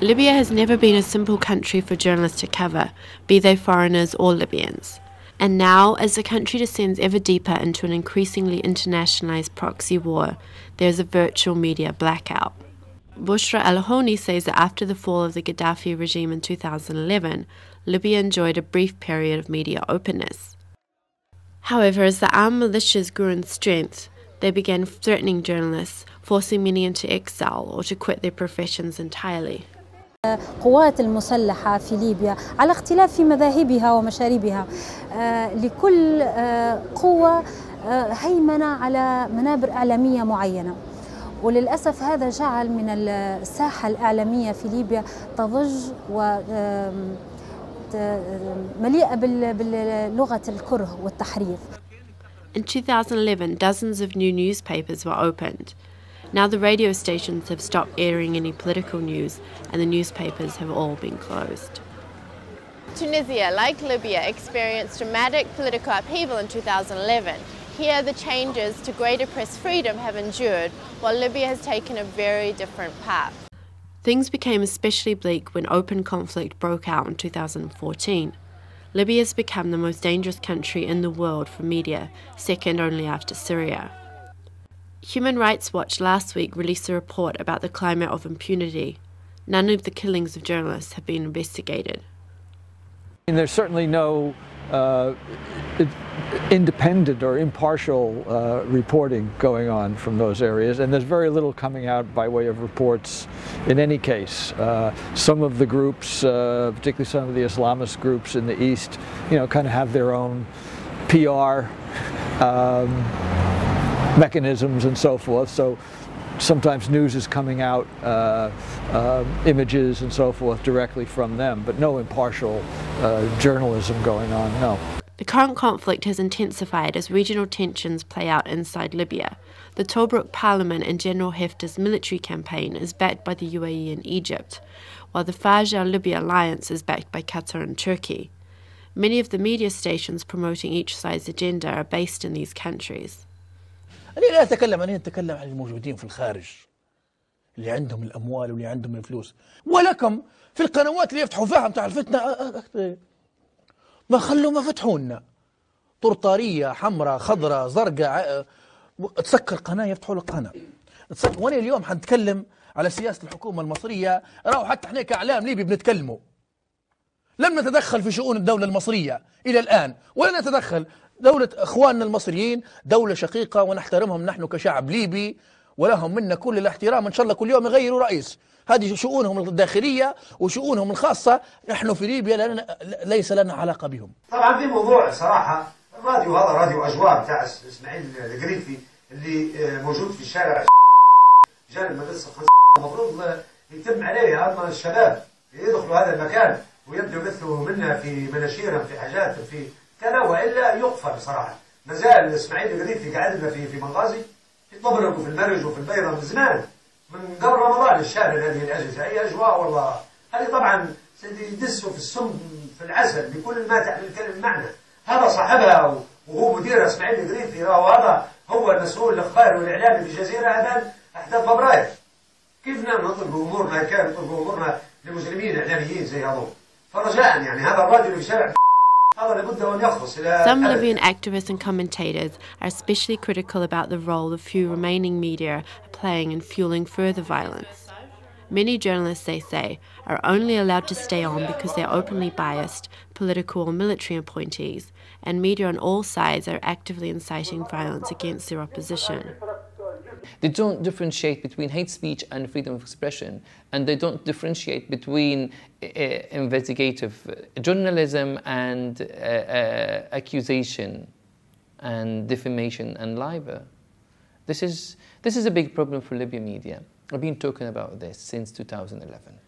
Libya has never been a simple country for journalists to cover, be they foreigners or Libyans. And now, as the country descends ever deeper into an increasingly internationalized proxy war, there's a virtual media blackout. Bushra Al-Honi says that after the fall of the Gaddafi regime in 2011, Libya enjoyed a brief period of media openness. However, as the armed militias grew in strength, they began threatening journalists, forcing many into exile or to quit their professions entirely. القوات المسلحة في ليبيا على اختلاف في مذاهبها ومشاربها لكل قوة هيمنة على منابر إعلامية معينة، وللأسف هذا جعل من الساحة الإعلامية في ليبيا تضج ومليئة بلغة الكره والتحريض. In 2011, dozens of new newspapers were opened. Now the radio stations have stopped airing any political news and the newspapers have all been closed. Tunisia, like Libya, experienced dramatic political upheaval in 2011. Here the changes to greater press freedom have endured, while Libya has taken a very different path. Things became especially bleak when open conflict broke out in 2014. Libya has become the most dangerous country in the world for media, second only after Syria. Human Rights Watch last week released a report about the climate of impunity. None of the killings of journalists have been investigated. And there's certainly no independent or impartial reporting going on from those areas, and there's very little coming out by way of reports in any case. Some of the groups, particularly some of the Islamist groups in the East, kind of have their own PR mechanisms and so forth, so sometimes news is coming out, images and so forth directly from them, but no impartial journalism going on, no. The current conflict has intensified as regional tensions play out inside Libya. The Tobruk Parliament and General Haftar's military campaign is backed by the UAE and Egypt, while the Farj al-Libya alliance is backed by Qatar and Turkey. Many of the media stations promoting each side's agenda are based in these countries. أنا لا أتكلم، أنا أتكلم عن الموجودين في الخارج اللي عندهم الأموال واللي عندهم الفلوس، ولكم في القنوات اللي يفتحوا فيها متاع الفتنة ما خلوا ما فتحوا لنا طرطارية حمراء خضراء زرقاء، تسكر قناة يفتحوا لك قناة. وأنا اليوم حنتكلم على سياسة الحكومة المصرية، راهو حتى احنا كإعلام ليبي بنتكلموا. لم نتدخل في شؤون الدولة المصرية إلى الآن، ولا نتدخل. دولة إخواننا المصريين دولة شقيقة ونحترمهم نحن كشعب ليبي، ولهم منا كل الاحترام. إن شاء الله كل يوم يغيروا رئيس، هذه شؤونهم الداخلية وشؤونهم الخاصة. نحن في ليبيا ليس لنا علاقة بهم. طبعا في موضوع صراحة الراديو، هذا راديو أجواء بتاع إسماعيل القريفي اللي موجود في الشارع جانب مدرسة المفروض يتم عليه أما الشباب يدخلوا هذا المكان ويبدأوا يمثلوا منا في مناشيرهم في حاجات في كذا، وإلا يقفل صراحة. ما زال إسماعيل القريفي قاعد لنا في منغازي، في طبرق وفي المرج وفي البيضة من زمان، من قبل رمضان الشارع هذه الأجهزة. أي أجواء والله. هذه طبعا يدسوا في السم في العسل بكل ما تحمل الكلمة معنى. هذا صاحبها وهو مدير إسماعيل القريفي، وهذا هو المسؤول الإخباري والإعلامي في الجزيرة أمام أحداث فبراير. كيف نطلب أمورنا كان نطلب أمورنا لمجرمين إعلاميين زي هذول؟ فرجاء يعني هذا الرجل في الشارع. Some Libyan activists and commentators are especially critical about the role the few remaining media are playing in fueling further violence. Many journalists, they say, are only allowed to stay on because they're openly biased, political or military appointees, and media on all sides are actively inciting violence against their opposition. They don't differentiate between hate speech and freedom of expression, and they don't differentiate between investigative journalism and accusation and defamation and libel. This is a big problem for Libyan media. I've been talking about this since 2011.